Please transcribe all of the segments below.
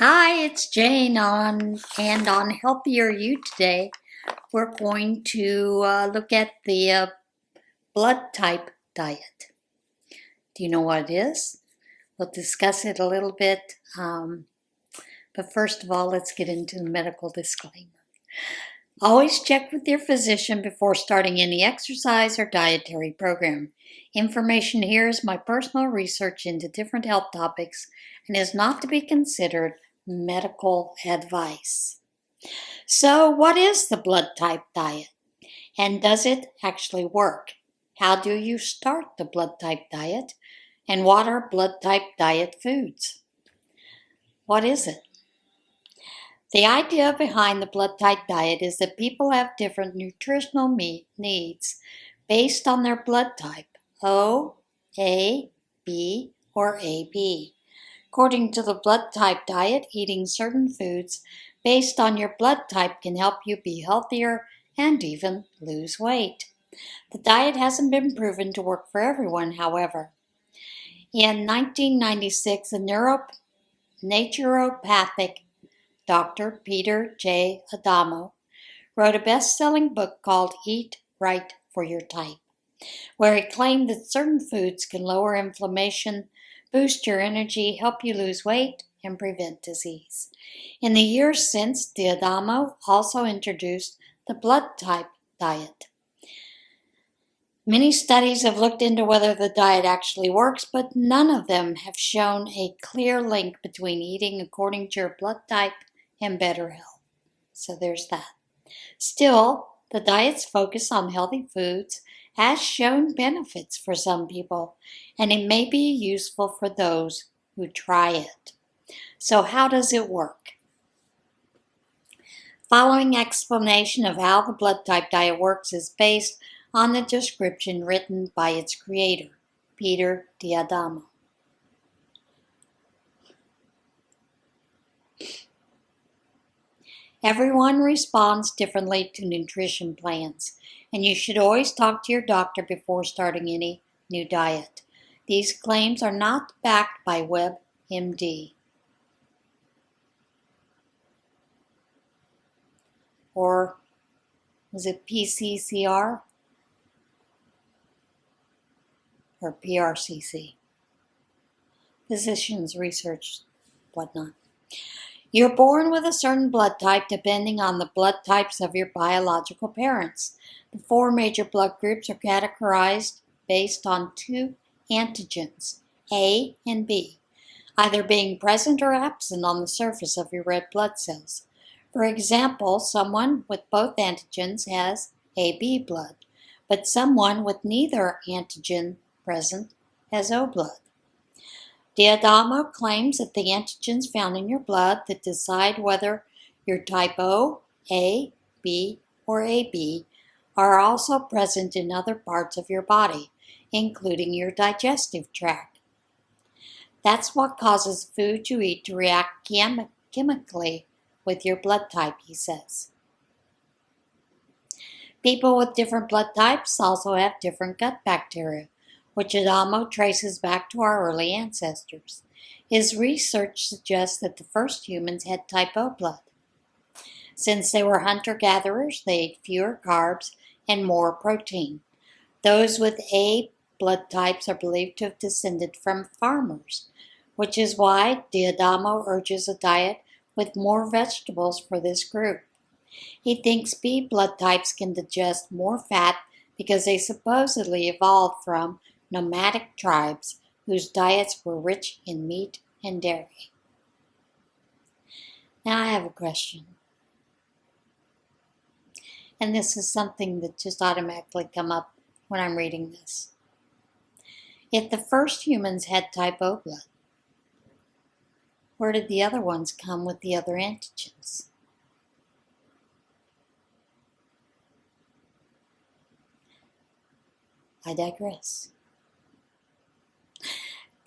Hi, it's Jane on Healthier You today. We're going to look at the blood type diet. Do you know what it is? We'll discuss it a little bit, but first of all, let's get into the medical disclaimer. Always check with your physician before starting any exercise or dietary program. Information here is my personal research into different health topics and is not to be considered medical advice. So, what is the blood type diet? And does it actually work? How do you start the blood type diet? And what are blood type diet foods? What is it? The idea behind the blood type diet is that people have different nutritional needs based on their blood type, O, A, B, or AB. According to the blood type diet, eating certain foods based on your blood type can help you be healthier and even lose weight. The diet hasn't been proven to work for everyone, however. In 1996, a naturopathic Dr. Peter J. Adamo wrote a best-selling book called Eat Right for Your Type, where he claimed that certain foods can lower inflammation, boost your energy, help you lose weight, and prevent disease. In the years since, Adamo also introduced the blood type diet. Many studies have looked into whether the diet actually works, but none of them have shown a clear link between eating according to your blood type and better health. So there's that. Still, the diet's focus on healthy foods has shown benefits for some people, and it may be useful for those who try it. So how does it work? Following explanation of how the blood type diet works is based on the description written by its creator, Peter Adamo. Everyone responds differently to nutrition plans, and you should always talk to your doctor before starting any new diet. These claims are not backed by WebMD or was it PCCR or PRCC? Physicians Research, whatnot. You're born with a certain blood type depending on the blood types of your biological parents. The four major blood groups are categorized based on two antigens, A and B, either being present or absent on the surface of your red blood cells. For example, someone with both antigens has AB blood, but someone with neither antigen present has O blood. Adamo claims that the antigens found in your blood that decide whether you're type O, A, B, or AB are also present in other parts of your body, including your digestive tract. That's what causes food you eat to react chemically with your blood type, he says. People with different blood types also have different gut bacteria, which Adamo traces back to our early ancestors. His research suggests that the first humans had type O blood. Since they were hunter-gatherers, they ate fewer carbs and more protein. Those with A blood types are believed to have descended from farmers, which is why Adamo urges a diet with more vegetables for this group. He thinks B blood types can digest more fat because they supposedly evolved from nomadic tribes whose diets were rich in meat and dairy. Now I have a question. And this is something that just automatically come up when I'm reading this. If the first humans had type O blood, where did the other ones come with the other antigens? I digress.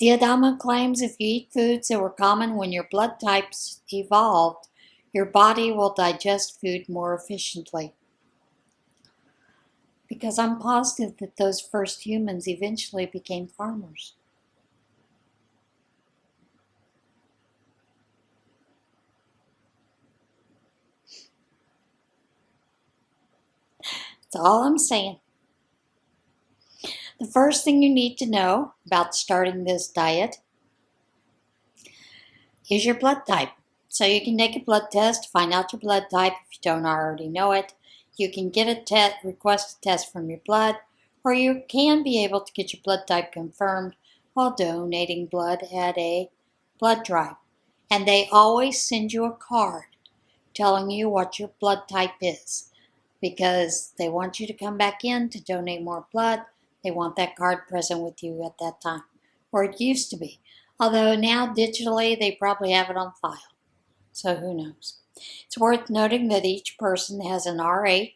Adamo claims if you eat foods that were common when your blood types evolved, your body will digest food more efficiently. Because I'm positive that those first humans eventually became farmers. That's all I'm saying. The first thing you need to know about starting this diet is your blood type. So you can take a blood test to find out your blood type if you don't already know it. You can get a request a test from your blood, or you can be able to get your blood type confirmed while donating blood at a blood drive. And they always send you a card telling you what your blood type is, because they want you to come back in to donate more blood. They want that card present with you at that time, or it used to be. Although now digitally they probably have it on file, so who knows. It's worth noting that each person has an Rh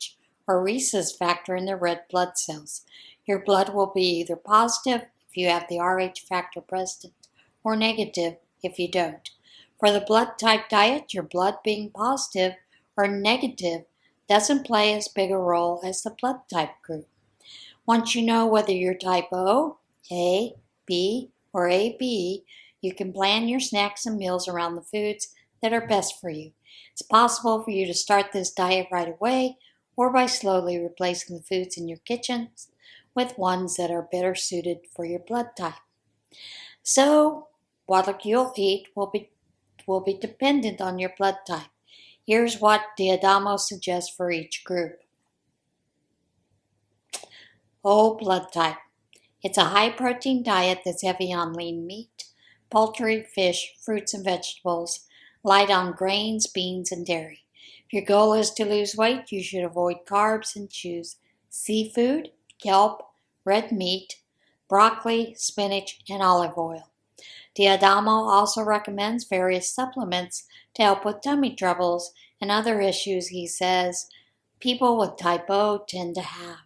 or rhesus factor in their red blood cells. Your blood will be either positive if you have the Rh factor present, or negative if you don't. For the blood type diet, your blood being positive or negative doesn't play as big a role as the blood type group. Once you know whether you're type O, A, B, or AB, you can plan your snacks and meals around the foods that are best for you. It's possible for you to start this diet right away, or by slowly replacing the foods in your kitchens with ones that are better suited for your blood type. So, what you'll eat will be dependent on your blood type. Here's what Diadamo suggests for each group. O blood type. It's a high-protein diet that's heavy on lean meat, poultry, fish, fruits and vegetables, light on grains, beans, and dairy. If your goal is to lose weight, you should avoid carbs and choose seafood, kelp, red meat, broccoli, spinach, and olive oil. Diadamo also recommends various supplements to help with tummy troubles and other issues he says people with type O tend to have.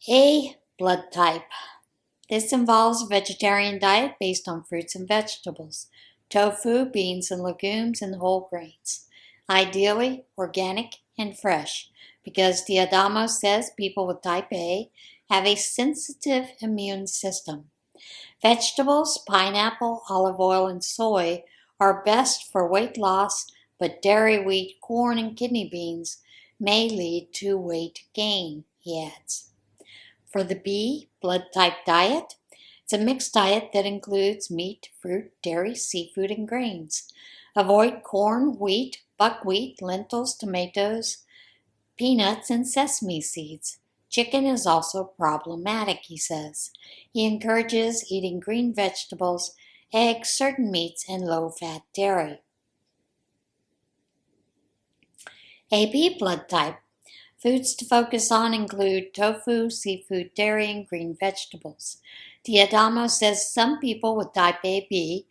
A blood type. This involves a vegetarian diet based on fruits and vegetables, tofu, beans and legumes, and whole grains. Ideally, organic and fresh, because Diadamo says people with type A have a sensitive immune system. Vegetables, pineapple, olive oil, and soy are best for weight loss, but dairy, wheat, corn, and kidney beans may lead to weight gain, he adds. For the B blood type diet, it's a mixed diet that includes meat, fruit, dairy, seafood, and grains. Avoid corn, wheat, buckwheat, lentils, tomatoes, peanuts, and sesame seeds. Chicken is also problematic, he says. He encourages eating green vegetables, eggs, certain meats, and low-fat dairy. AB blood type. Foods to focus on include tofu, seafood, dairy, and green vegetables. Diadamo says some people with type AB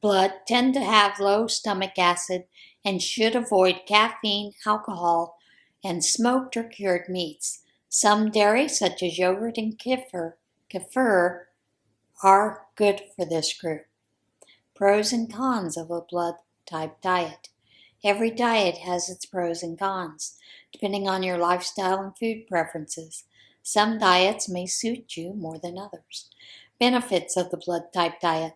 blood tend to have low stomach acid and should avoid caffeine, alcohol, and smoked or cured meats. Some dairy, such as yogurt and kefir, are good for this group. Pros and cons of a blood type diet. Every diet has its pros and cons, depending on your lifestyle and food preferences. Some diets may suit you more than others. Benefits of the blood type diet.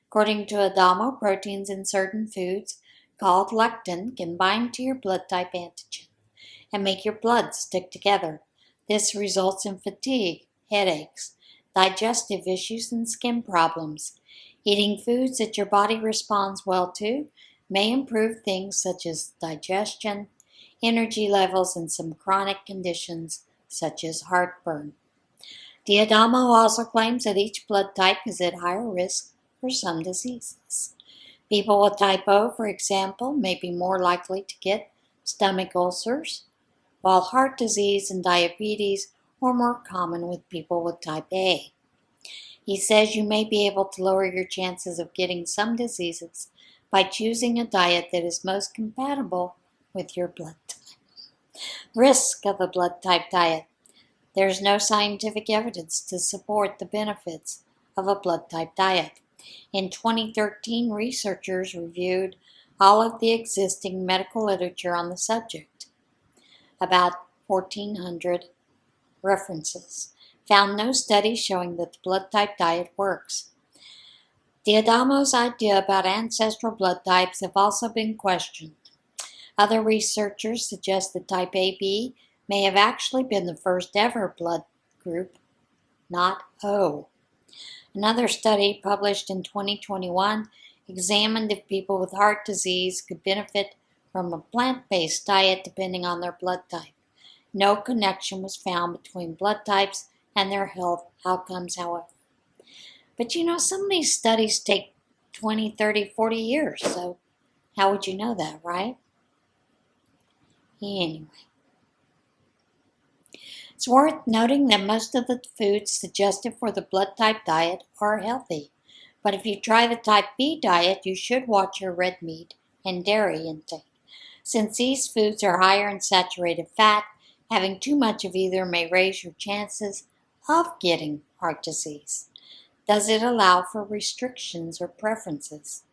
According to Adamo, proteins in certain foods called lectin can bind to your blood type antigen and make your blood stick together. This results in fatigue, headaches, digestive issues, and skin problems. Eating foods that your body responds well to may improve things such as digestion, energy levels, and some chronic conditions such as heartburn. Diadamo also claims that each blood type is at higher risk for some diseases. People with type O, for example, may be more likely to get stomach ulcers, while heart disease and diabetes are more common with people with type A. He says you may be able to lower your chances of getting some diseases by choosing a diet that is most compatible with your blood type. Risk of a blood type diet. There's no scientific evidence to support the benefits of a blood type diet. In 2013, researchers reviewed all of the existing medical literature on the subject, about 1,400 references, found no studies showing that the blood type diet works. Diadamo's idea about ancestral blood types have also been questioned. Other researchers suggest that type AB may have actually been the first ever blood group, not O. Another study published in 2021 examined if people with heart disease could benefit from a plant-based diet depending on their blood type. No connection was found between blood types and their health outcomes, however. But some of these studies take 20, 30, 40 years, so how would you know that, right? Anyway, it's worth noting that most of the foods suggested for the blood type diet are healthy. But if you try the type B diet, you should watch your red meat and dairy intake. Since these foods are higher in saturated fat, having too much of either may raise your chances of getting heart disease. Does it allow for restrictions or preferences?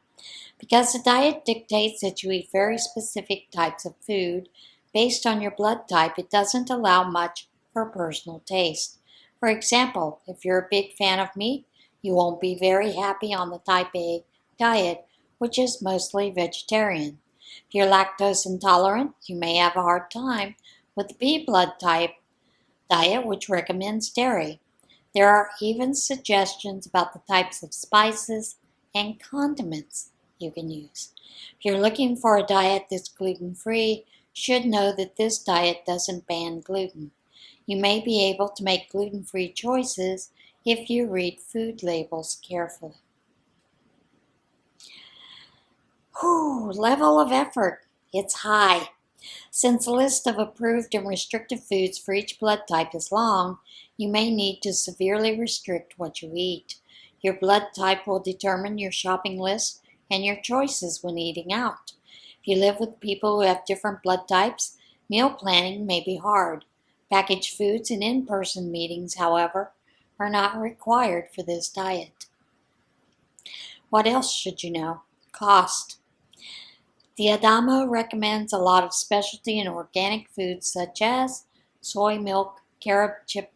Because the diet dictates that you eat very specific types of food based on your blood type, it doesn't allow much for personal taste. For example, if you're a big fan of meat, you won't be very happy on the type A diet, which is mostly vegetarian. If you're lactose intolerant, you may have a hard time with the B blood type diet, which recommends dairy. There are even suggestions about the types of spices and condiments you can use. If you're looking for a diet that's gluten-free, you should know that this diet doesn't ban gluten. You may be able to make gluten-free choices if you read food labels carefully. Level of effort. It's high. Since the list of approved and restricted foods for each blood type is long, you may need to severely restrict what you eat. Your blood type will determine your shopping list and your choices when eating out. If you live with people who have different blood types, meal planning may be hard. Packaged foods and in-person meetings, however, are not required for this diet. What else should you know? Cost. The Adamo recommends a lot of specialty and organic foods such as soy milk, carob chip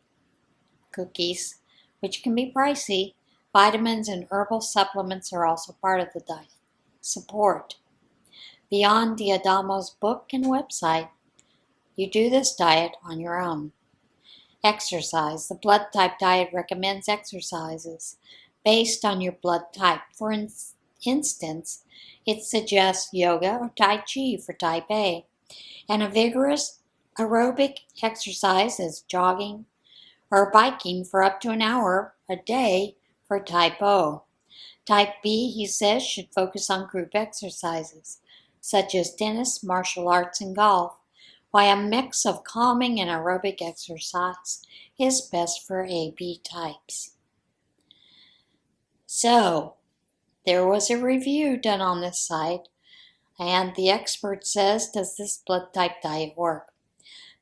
cookies, which can be pricey. Vitamins and herbal supplements are also part of the diet. Support. Beyond the Adamo's book and website, you do this diet on your own. Exercise. The blood type diet recommends exercises based on your blood type. For instance, it suggests yoga or Tai Chi for type A, and a vigorous aerobic exercise as jogging or biking for up to an hour a day for type O. Type B, he says, should focus on group exercises, such as tennis, martial arts, and golf, while a mix of calming and aerobic exercise is best for AB types. So, there was a review done on this site, and the expert says, does this blood type diet work?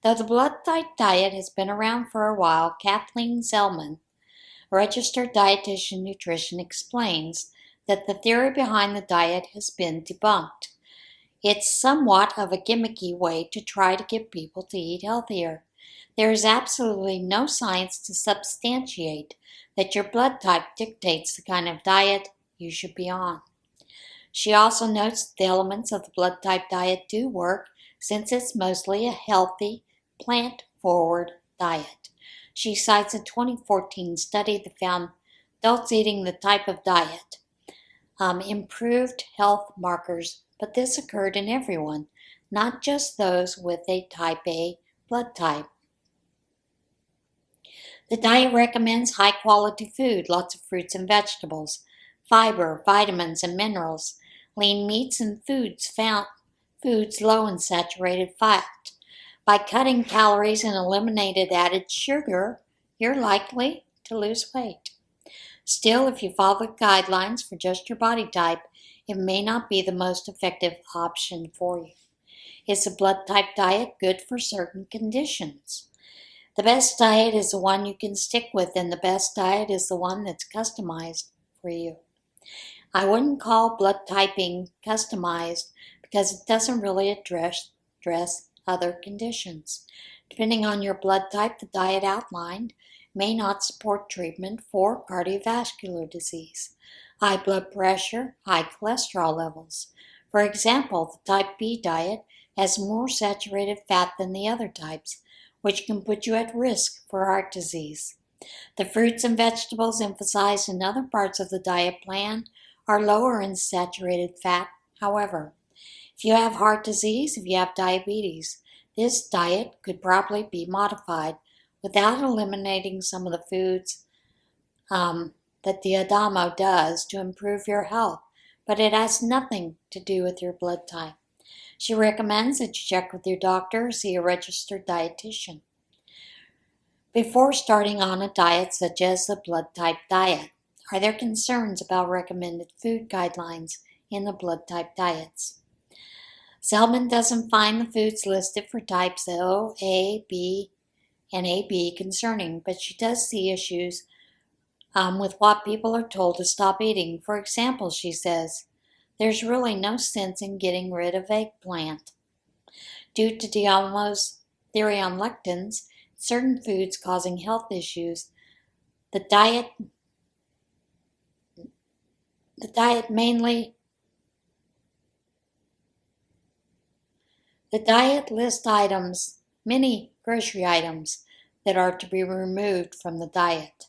Though the blood type diet has been around for a while, Kathleen Zellman, a registered dietitian nutrition, explains that the theory behind the diet has been debunked. It's somewhat of a gimmicky way to try to get people to eat healthier. There is absolutely no science to substantiate that your blood type dictates the kind of diet you should be on. She also notes that the elements of the blood type diet do work since it's mostly a healthy, plant-forward diet. She cites a 2014 study that found adults eating the type of diet improved health markers, but this occurred in everyone, not just those with a type A blood type. The diet recommends high-quality food, lots of fruits and vegetables, fiber, vitamins, and minerals, lean meats, and foods low in saturated fat. By cutting calories and eliminating added sugar, you're likely to lose weight. Still, if you follow the guidelines for just your body type, it may not be the most effective option for you. Is a blood type diet good for certain conditions? The best diet is the one you can stick with, and the best diet is the one that's customized for you. I wouldn't call blood typing customized because it doesn't really address other conditions. Depending on your blood type, the diet outlined may not support treatment for cardiovascular disease, high blood pressure, high cholesterol levels. For example, the type B diet has more saturated fat than the other types, which can put you at risk for heart disease. The fruits and vegetables emphasized in other parts of the diet plan are lower in saturated fat, however. If you have heart disease, if you have diabetes, this diet could probably be modified without eliminating some of the foods that the Adamo does to improve your health, but it has nothing to do with your blood type. She recommends that you check with your doctor or see a registered dietitian before starting on a diet such as the blood type diet. Are there concerns about recommended food guidelines in the blood type diets? Selman doesn't find the foods listed for types O, A, B, and AB concerning, but she does see issues with what people are told to stop eating. For example, she says, there's really no sense in getting rid of eggplant. Due to Diamo's theory on lectins, certain foods causing health issues, the diet lists items, many grocery items, that are to be removed from the diet.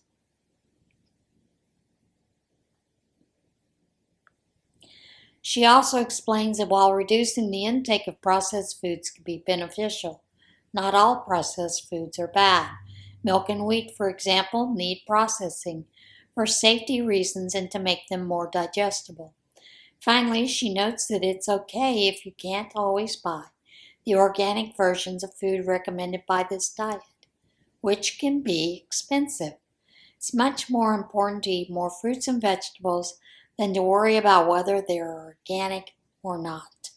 She also explains that while reducing the intake of processed foods can be beneficial, not all processed foods are bad. Milk and wheat, for example, need processing for safety reasons and to make them more digestible. Finally, she notes that it's okay if you can't always buy the organic versions of food recommended by this diet, which can be expensive. It's much more important to eat more fruits and vegetables than to worry about whether they're organic or not.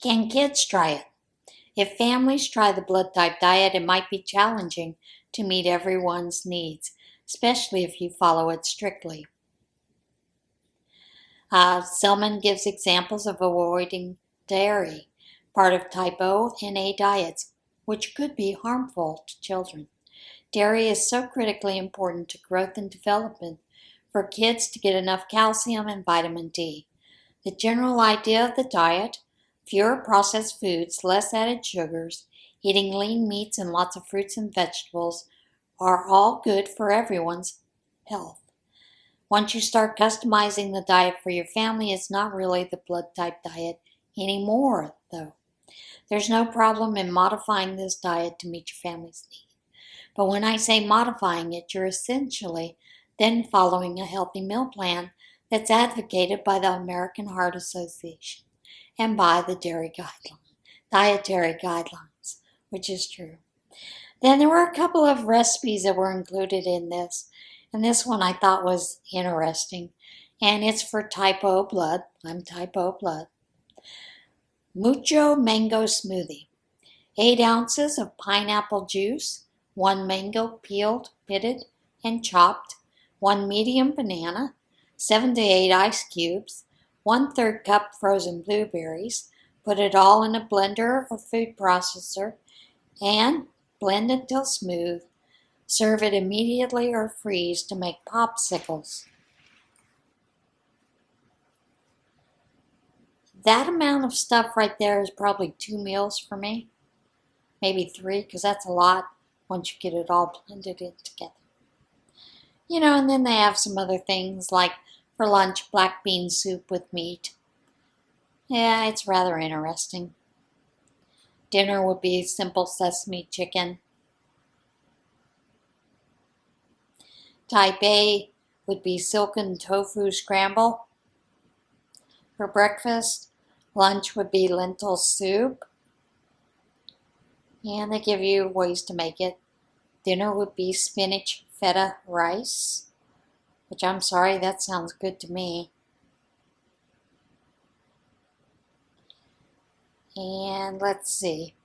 Can kids try it? If families try the blood type diet, it might be challenging to meet everyone's needs, especially if you follow it strictly. Selman gives examples of avoiding dairy, part of type O and A diets, which could be harmful to children. Dairy is so critically important to growth and development for kids to get enough calcium and vitamin D. The general idea of the diet, fewer processed foods, less added sugars, eating lean meats and lots of fruits and vegetables, are all good for everyone's health. Once you start customizing the diet for your family, it's not really the blood type diet anymore, though. There's no problem in modifying this diet to meet your family's needs. But when I say modifying it, you're essentially then following a healthy meal plan that's advocated by the American Heart Association and by the dietary guidelines, which is true. Then there were a couple of recipes that were included in this, and this one I thought was interesting, and it's for type O blood. I'm type O blood. Mucho mango smoothie. 8 ounces of pineapple juice, 1 mango peeled, pitted, and chopped, 1 medium banana, 7 to 8 ice cubes, 1/3 cup frozen blueberries. Put it all in a blender or food processor and blend until smooth. Serve it immediately or freeze to make popsicles. That amount of stuff right there is probably 2 meals for me. Maybe 3, because that's a lot once you get it all blended in together. And then they have some other things like for lunch, black bean soup with meat. Yeah, it's rather interesting. Dinner would be simple sesame chicken. Type A would be silken tofu scramble. For breakfast, lunch would be lentil soup. And they give you ways to make it. Dinner would be spinach feta rice, which I'm sorry, that sounds good to me. And let's see.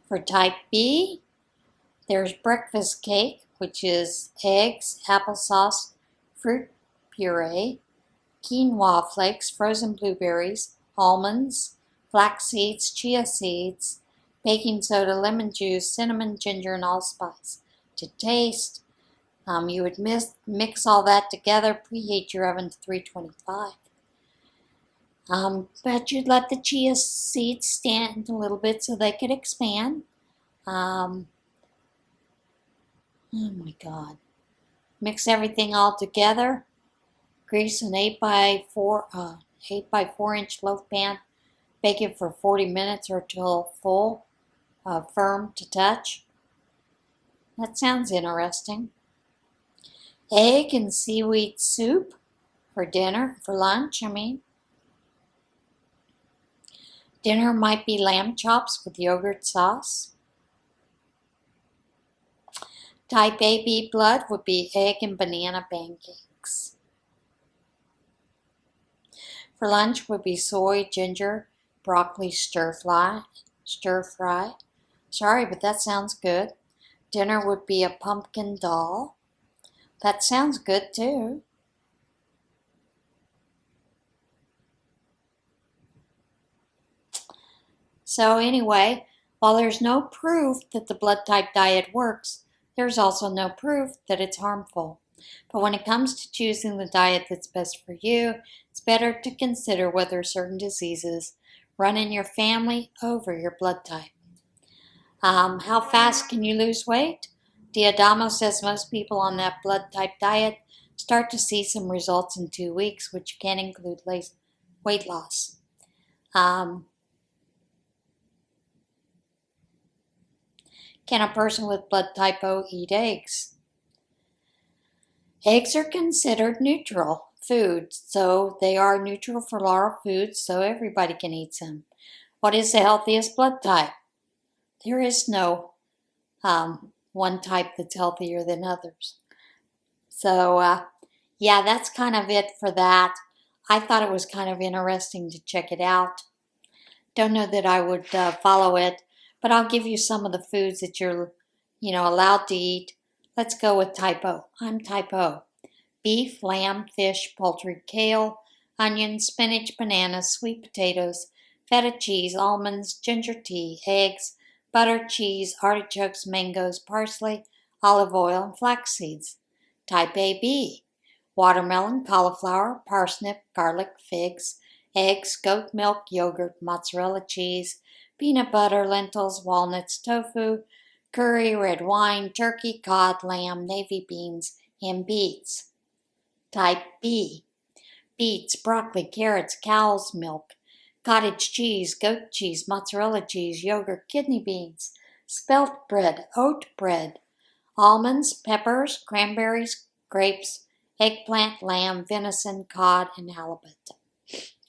For type B, there's breakfast cake, which is eggs, applesauce, fruit puree, quinoa flakes, frozen blueberries, almonds, flax seeds, chia seeds, baking soda, lemon juice, cinnamon, ginger, and allspice. To taste, you would mix all that together, preheat your oven to 325. But you'd let the chia seeds stand a little bit so they could expand. Oh my God. Mix everything all together. Grease an 8 by 4 inch loaf pan. Bake it for 40 minutes or till full, firm to touch. That sounds interesting. Egg and seaweed soup for lunch. Dinner might be lamb chops with yogurt sauce. Type AB blood would be egg and banana pancakes. For lunch would be soy, ginger, broccoli stir fry. Sorry, but that sounds good. Dinner would be a pumpkin dal. That sounds good too. So anyway, while there's no proof that the blood type diet works, there's also no proof that it's harmful. But when it comes to choosing the diet that's best for you, it's better to consider whether certain diseases run in your family over your blood type. How fast can you lose weight? Diadamo says most people on that blood type diet start to see some results in 2 weeks, which can include weight loss. Can a person with blood type O eat eggs? Eggs are considered neutral foods, so they are neutral for a lot of foods, so everybody can eat them. What is the healthiest blood type? There is no one type that's healthier than others. So, yeah, that's kind of it for that. I thought it was kind of interesting to check it out. Don't know that I would follow it, but I'll give you some of the foods that you're, allowed to eat. Let's go with type O. I'm type O. Beef, lamb, fish, poultry, kale, onions, spinach, bananas, sweet potatoes, feta cheese, almonds, ginger tea, eggs, butter, cheese, artichokes, mangoes, parsley, olive oil, and flax seeds. Type AB. Watermelon, cauliflower, parsnip, garlic, figs, eggs, goat milk, yogurt, mozzarella cheese, peanut butter, lentils, walnuts, tofu, curry, red wine, turkey, cod, lamb, navy beans, and beets. Type B. Beets, broccoli, carrots, cow's milk, cottage cheese, goat cheese, mozzarella cheese, yogurt, kidney beans, spelt bread, oat bread, almonds, peppers, cranberries, grapes, eggplant, lamb, venison, cod, and halibut.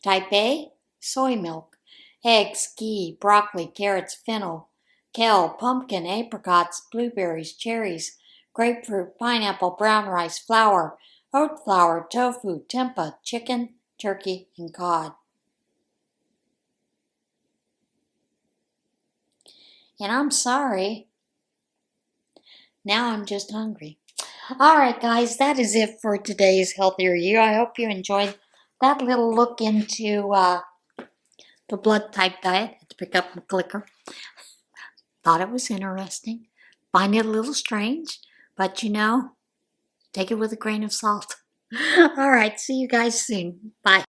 Type A. Soy milk, eggs, ghee, broccoli, carrots, fennel, kale, pumpkin, apricots, blueberries, cherries, grapefruit, pineapple, brown rice, flour, oat flour, tofu, tempeh, chicken, turkey, and cod. And I'm sorry, now I'm just hungry. All right, guys, that is it for today's Healthier You. I hope you enjoyed that little look into the blood type diet. I had to pick up my clicker. Thought it was interesting. Find it a little strange, but take it with a grain of salt. All right, see you guys soon. Bye.